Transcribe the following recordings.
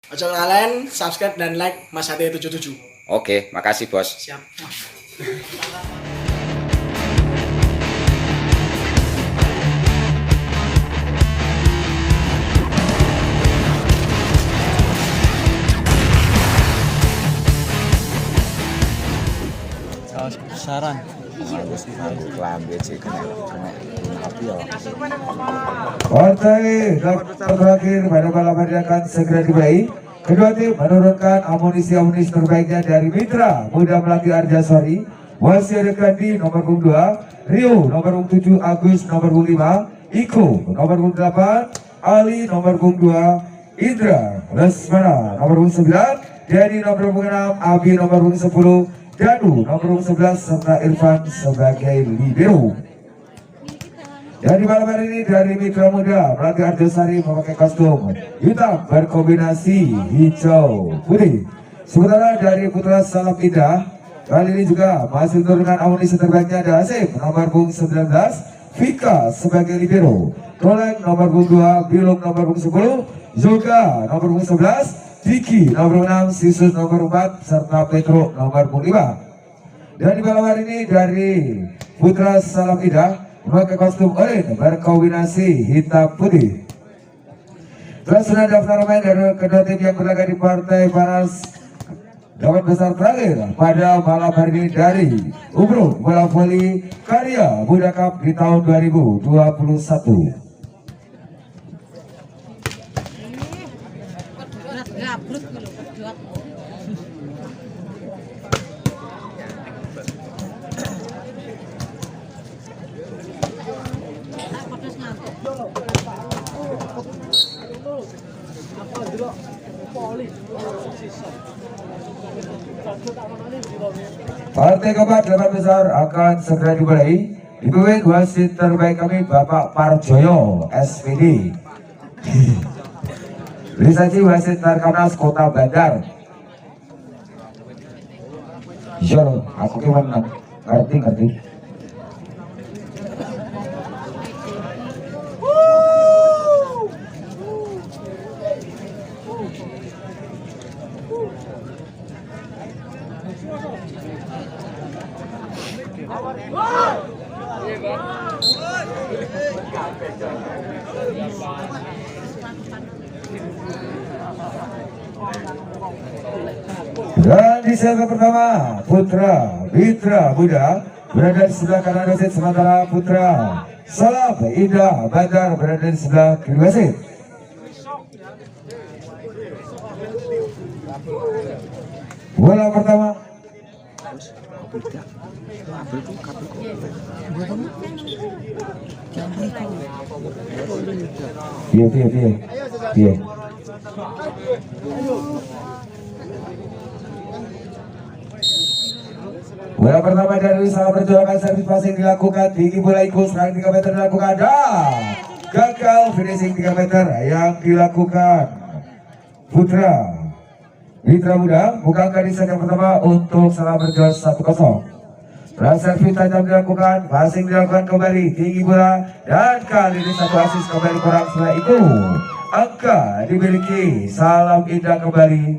Ojo ngalen, subscribe dan like Mas Hati 77. Oke, makasih bos. Siap. Saran. Partai terakhir pada malam hari akan segera dimulai. Kedua tim menurunkan amunisi terbaiknya dari Mitra Muda Melati Arjasari. Wasit rekan di nomor punggung 2, Rio nomor punggung 7, Agus nomor punggung 5, Iko nomor punggung 8, Ali nomor punggung 2, Indra Lesmana nomor punggung 9, Denny nomor punggung 6, Abi nomor punggung 10, Danu nomor punggung 11 serta Irfan sebagai libero. Dan di malam hari ini dari Mitra Muda Melati Arjasari memakai kostum hitam berkombinasi hijau putih. Sementara dari Putra Salam Indah kali ini juga masih menurunkan amunisi terbaiknya ada Asif nomor punggung 19, Vika sebagai libero, Toleng nomor punggung 2, Bilung nomor punggung 10, Yoga nomor punggung 11, Diki nomor 6, Sisus nomor 4 serta Petro nomor punggung 5. Dan di malam hari ini dari Putra Salam Indah memakai kostum oranye berkombinasi hitam putih. Telah sudah daftar pemain dari kedua tim yang berlaga di partai panas dapat besar terakhir pada malam hari ini dari Ubruk Bola Voli Karya Muda Cup di tahun 2021. Partai keempat delapan besar akan segera dimulai. Dipimpin wasit terbaik kami Bapak Parjoyo SPD. Lisensi wasit Tarkanas Kota Bandar. Iya loh, aku gimana? Ngerti. Dan di set pertama Putra Mitra Muda berada di sebelah kanan wasit, sementara Putra Salam Indah Bandar berada di sebelah kiri wasit. Bola pertama Iya. Bola pertama dari salah perjalanan servis passing dilakukan, tinggi bola ikut serangan 3 meter dilakukan dan gagal finishing 3 meter yang dilakukan Putra Mitra Muda. Bukankah di set yang pertama untuk salah berjalan 1-0. Servis tajam dilakukan, passing dilakukan kembali, tinggi bola dan kali ini satu asis kembali kurang setelah itu. Angka dimiliki Salam Indah kembali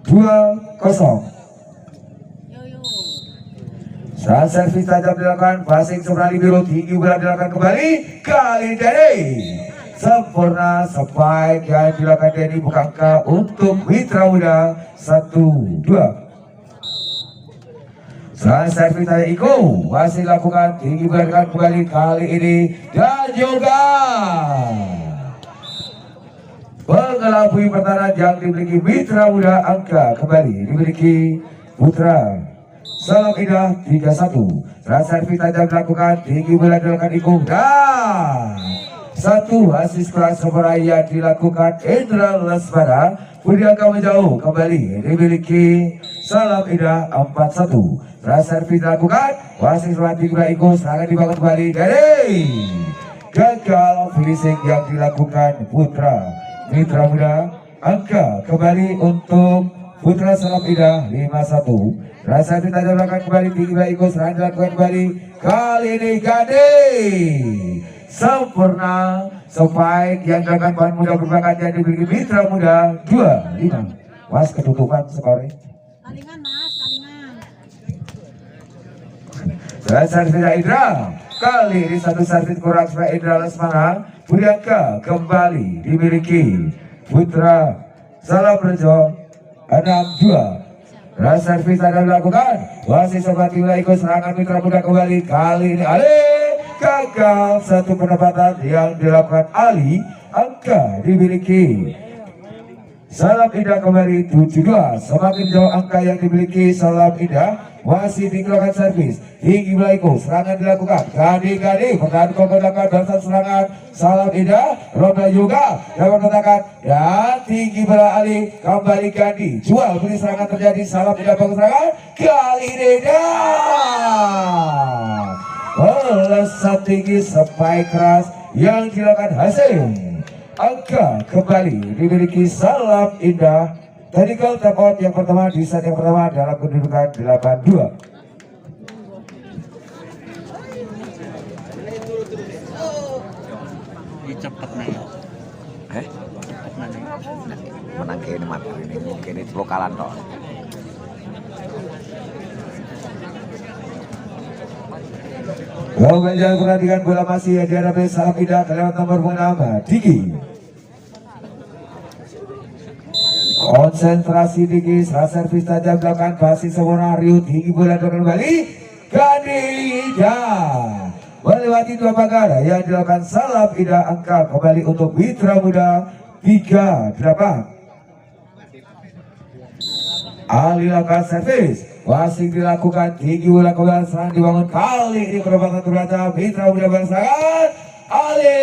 2-0. Saat servis tajam dilakukan, passing seberang libero, tinggi bola dilakukan kembali. Kali ini sempurna spike yang dilakukan Denny. Bukankah untuk Mitra Muda 1-2. Saat servis tajam Iko masih lakukan, tinggi bola dilakukan kembali kali ini dan juga mengelabui pertahanan yang dimiliki Mitra Muda. Angka kembali dimiliki Putra Salam Indah 3-1. Saat servis tajam dilakukan, tinggi bola dilakukan Iko dan satu asis keras sempurna yang dilakukan Indra Lesmana. Kemudian kau menjauh kembali dimiliki Salam Indah 4-1. Saat servis dilakukan, wasit tinggi bola Iko, serangan dibangun kembali dari gagal finishing yang dilakukan Putra Mitra Muda. Angka kembali untuk Putra Salam Indah 5-1. Rasa kita dilakukan kembali, tinggi bola Iko, serangan dilakukan kembali kali ini Gade sempurna. Spike yang dilakukan pemain muda berbakat yang dimiliki Mitra Muda 25. Was ketutupan skornya. Kalingan mas, kalingan. Servis Indra. Kali ini satu servis kurang supaya Indra Lesmana. Budiangka kembali dimiliki Putra Salam Rejo 62. Servis ada dilakukan. Wasit sempat ikut serangan Mitra Muda kembali. Kali ini Ali gagal. Satu pendapatan yang dilakukan Ali. Angka dimiliki Salam Indah kembali 72. Semakin jauh angka yang dimiliki Salam Indah. Masih dikeluarkan servis tinggi Belaiko, serangan dilakukan Gadi pertahanan komponakan balasan serangan Salam Indah. Roda juga dapat mengatakan dan tinggi Bela Ali kembali Gadi, jual beli serangan terjadi. Salam Indah bagus serangan kali ini dan melesat tinggi spike keras yang dilakukan Hasim. Angka kembali dimiliki Salam Indah. Technical tap out yang pertama di set yang pertama dalam kedudukan 8-2. Ini cepet nih. Menang kini mati ini mungkin itu lokalan toh. Lawan jalan perhatikan bola masih dihadapi Salam Indah kelewat nomor 6 Diki. Konsentrasi tinggi, servis tajam belakang pasti sempurna. Rio tinggi bola kembali Gadija melewati dua pagar yang dilakukan Salam Indah. Angka kembali untuk Mitra Muda 38. Ali lakukan servis, wasing dilakukan tinggi bola kembali serang dibangun. Kali ini perempatan terbaca Mitra Muda berserangan. Ali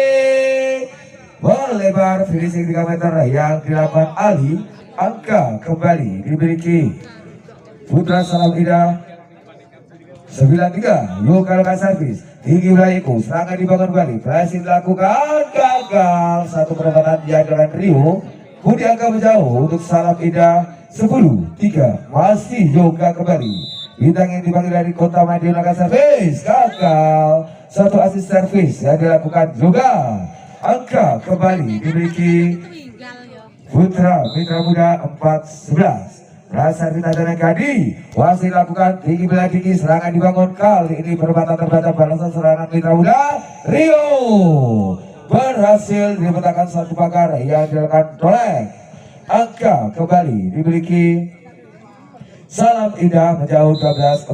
melebar finishing 3 meter yang dilakukan Ali. Angka kembali dimiliki Putra Salam Indah 93. Yoga lakukan servis tinggi Belaiko, serangan dibangun kembali, berhasil dilakukan gagal. Satu perempatan yang dengan Rio Budi angka menjauh untuk Salam Indah 10-3. Masih Yoga kembali, bintang yang dipanggil dari Kota Madiun lakukan servis gagal. Satu asis servis yang dilakukan Yoga. Angka kembali dimiliki Putra Mitra Muda 4-11. Rasa kita dengan Gadi, wasit lakukan tinggi bela tinggi, serangan dibangun. Kali ini perempatan terbaca balasan serangan Mitra Muda. Rio berhasil dipetakan satu pagar yang dilakukan Tolek. Angka kembali dimiliki Salam Indah menjauh 12-4.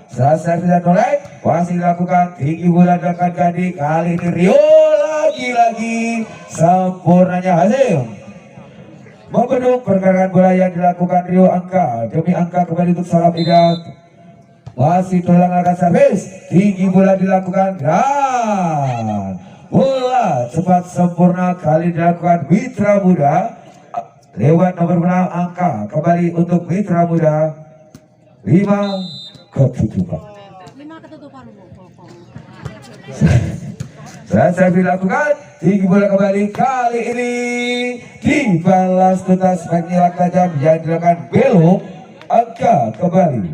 Setelah servis dan Tolek, wasit dilakukan tinggi bola dilakukan Gadi. Kali ini Rio lagi-lagi sempurnanya hasil membendung pergerakan bola yang dilakukan Rio. Angka demi angka kembali untuk Salam Indah. Masih tolong akan servis tinggi bola dilakukan dan bola cepat sempurna kali dilakukan Mitra Muda lewat nomor 6. Angka kembali untuk Mitra Muda 5 ketutupan. Servis dilakukan tinggi bola kembali. Kali ini dibalas tuntas penyilat tajam yang dilakukan belok. Angka kembali,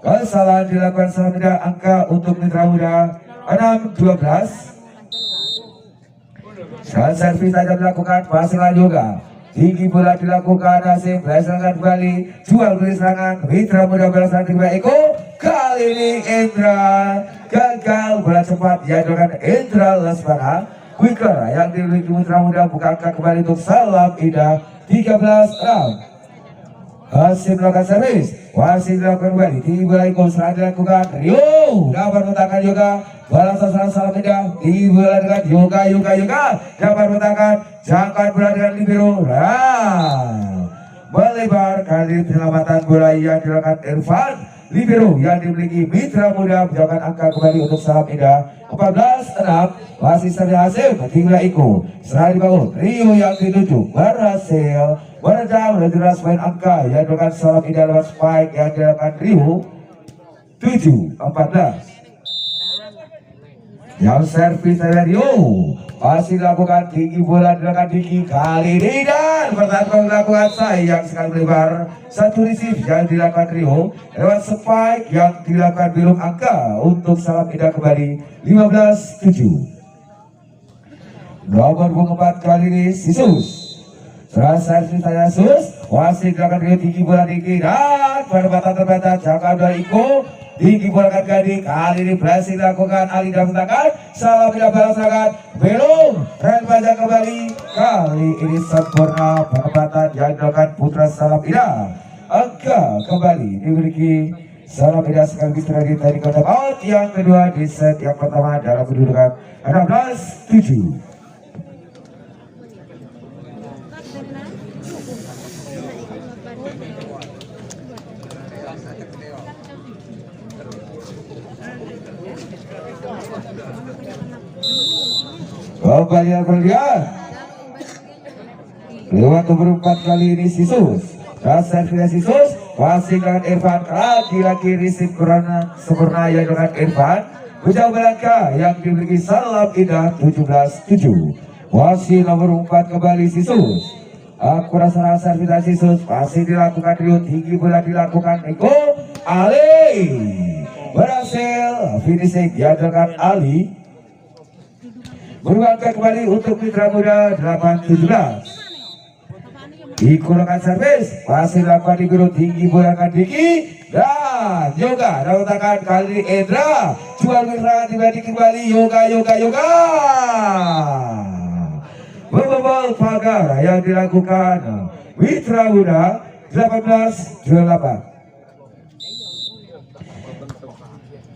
kesalahan dilakukan Salam Indah. Angka untuk Mitra Muda 6-12. Servis tajam dilakukan pasangan juga. Tinggi bola dilakukan Hasim, berhasilkan kembali, jual beli serangan Mitra Muda balasan tiba Eko. Kali ini Indra gagal, bola cepat yang dilakukan Indra Lesmana. Quicker yang dimiliki Mitra Muda buka angka kembali untuk Salam Indah 13-6. Hasim melakukan servis, wasit dilakukan kembali, tinggi bola Eko, serangan dilakukan Rio dapat meletakkan juga balasan serangan Salam Indah. Tinggi bola dengan Yoga dapat meletakkan jangkauan bola dengan libero melebar. Kali penyelamatan bola yang dilakukan Irfan libero yang dimiliki Mitra Muda menjauhkan angka kembali untuk Salam Indah 14-6. Wasit servis Hasim tinggal Eko, serangan dibangun Rio yang dituju berhasil meredam dan poin angka yang dilakukan Salam Indah lewat spike yang dilakukan Rio 7-14. Yang servis dari Rio masih dilakukan tinggi bola dilakukan Diki. Kali ini dan pertahanan dilakukan sayang sekali melebar. Satu receive yang dilakukan Rio lewat spike yang dilakukan belum angka untuk Salam Indah kembali 15-7. Nomor punggung 4 kali ini Sisus. Serasa saya Sus. Wasit gerakan Rio tinggi bola tinggi dan perempatan terbatas jangka dua Iko. Tinggi bola akan Gadi. Kali ini berhasil dilakukan Ali dan tangan. Salah tidak balas serangan. Belum. Tren panjang kembali. Kali ini sempurna perempatan yang dilakukan Putra Salam Ida. Angka kembali dimiliki Salam Ida sekaligus terakhir tadi kotak out yang kedua di set yang pertama dalam kedudukan 16-7. Kembali yang kemudian lewat nomor 4 kali ini Sisus. Dasar Sisus masih dengan Irfan. Lagi-lagi risip kurang sempurna yang dengan Irfan. Menjauh belakang yang dimiliki Salam Indah 17-7. Masih nomor 4 kembali Sisus. Akurat rasa Sisus masih dilakukan Rio tinggi bola dilakukan Eko Ali. Berhasil finishing diadakan Ali. Berubahkan kembali untuk Mitra Muda 8-17. Digunakan servis masih dilakukan di biru tinggi bola Diki dan Yoga dalam tangan kali ini Edra jual serangan dibanding kembali Yoga membobol pagar yang dilakukan Mitra Muda 18-8.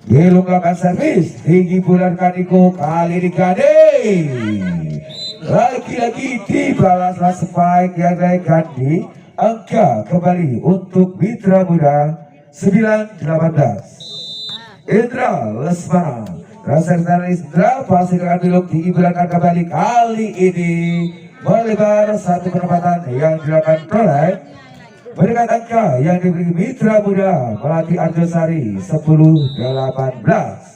Dilunggakan servis tinggi bulan Kaniko kali ini Gade. Lagi-lagi dibalaslah spike yang naik Gandhi. Angka kembali untuk Mitra Muda 9-18. Indra Lesmana rasa Indra pasti akan belok tinggi bulan kembali kali ini melebar satu penempatan yang dilakukan oleh berikan angka yang diberi Mitra Muda melatih Arjosari 10-18.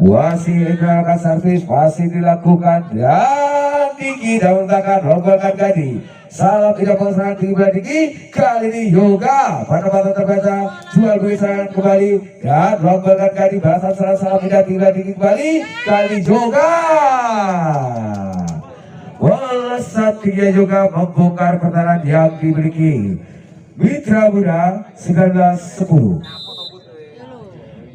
Wasit Indra servis masih dilakukan dan tinggi daun tangan rombongan Gadi. Salam tidak serangan tinggi bola tinggi kali ini Yoga penempatan terbaca jual beli serangan kembali dan rombongan Gadi balasan serangan Salam tidak tinggi kembali kali Yoga. Saat dia juga membongkar pertahanan yang dimiliki Mitra Muda 19-10.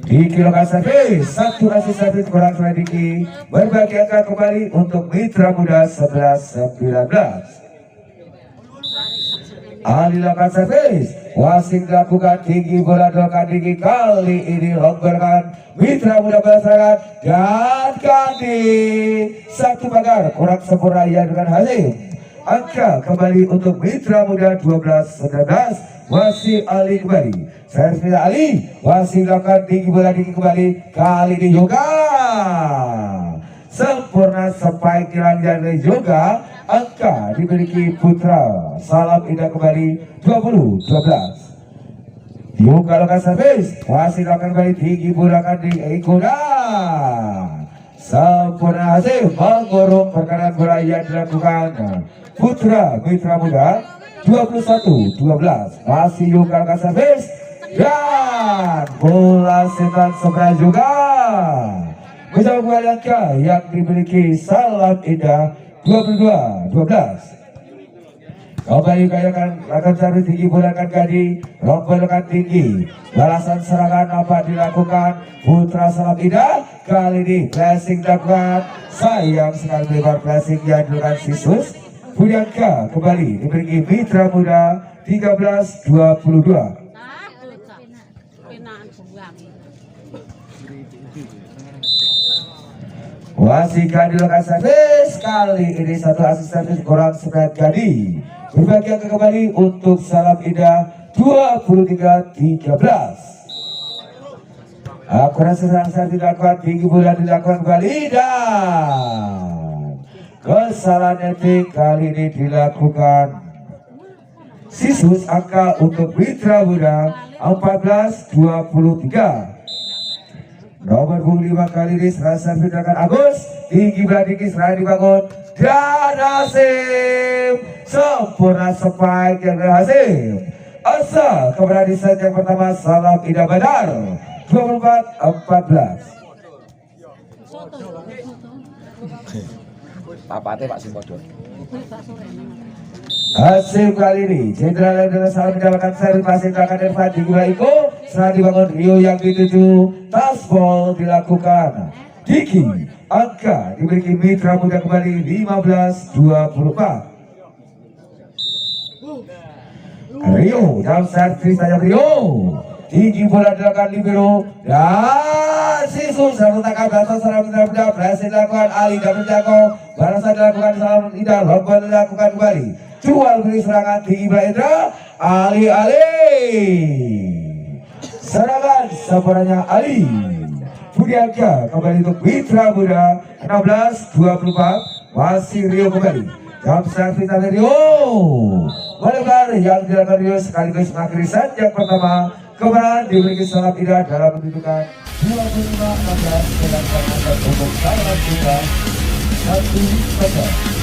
Diki lokasi servis satu asis servis kurang Diki berbagi angka kembali untuk Mitra Muda 11-19. Ali lokasi servis wasit dilakukan tinggi bola doakan Diki kali ini longgarkan Mitra Muda berserangan dan Kandi satu pagar kurang sempurna yang dengan hasil angka kembali untuk Mitra Muda 12-19. Masih Ali kembali servis Ali masih dilakukan tinggi bola tinggi kembali kali ini Yoga sempurna spike dilanjutkan dari Yoga. Angka dimiliki Putra Salam Indah kembali 20-12. Yoga lakukan servis masih dilakukan kembali tinggi bola di Ikoda sempurna hasil mengurung pergerakan bola yang dilakukan Putra Mitra Muda 21-12. Masih Yoga lakukan servis dan bola setan sebelah juga menjauh bola angka yang dimiliki Salam Indah 22-12. Kembali akan servis tinggi bola akan Gadi rombongan tinggi balasan serangan apa dilakukan Putra Salam Indah kali ini flashing dilakukan sayang sekali lebar flashing yang dilakukan Sisus. Budianka kembali diberi Mitra Muda 13-22. Masih Gadi lakukan servis kali ini satu asis servis kurang seberat Gadi berbagi angka kembali untuk Salam Indah 23-13. Akurat serangan servis dilakukan tinggi bola dilakukan kembali dan kesalahan etik kali ini dilakukan Sisus. Angka untuk Mitra Muda 14-23. Nomor 5 kali ini serasa dilakukan Agus tinggi bola tinggi serangan dibangun dan hasil sempurna spike yang berhasil asal kepada di set yang pertama Salam Indah Badar 24-14. Papate Pak Simpodo. Hasil kali ini Jenderal adalah salah mendapatkan seri pasir belakang Irfan di gula Iko. Setelah dibangun Rio yang dituju Tasbol dilakukan Diki. Angka dimiliki Mitra Muda kembali 15-24. Rio dalam servis saja Rio. Tinggi bola dilakukan libero dan Sisu serta tangkap dasar serangan Mitra Muda berhasil dilakukan Ali dan menjangkau. Balasan dilakukan salam Ida Lombon dilakukan kembali. Jual beli serangan di Ibra Indra. Ali serangan sebenarnya Ali Budianka kembali untuk Mitra Muda 16-24. Masih Rio kembali jam servis dari Rio melebar yang dilakukan Rio sekaligus mengakhiri set yang pertama. Kemenangan dimiliki salam Ida dalam menentukan 25-16 dengan kemenangan untuk salam Ida 1-1.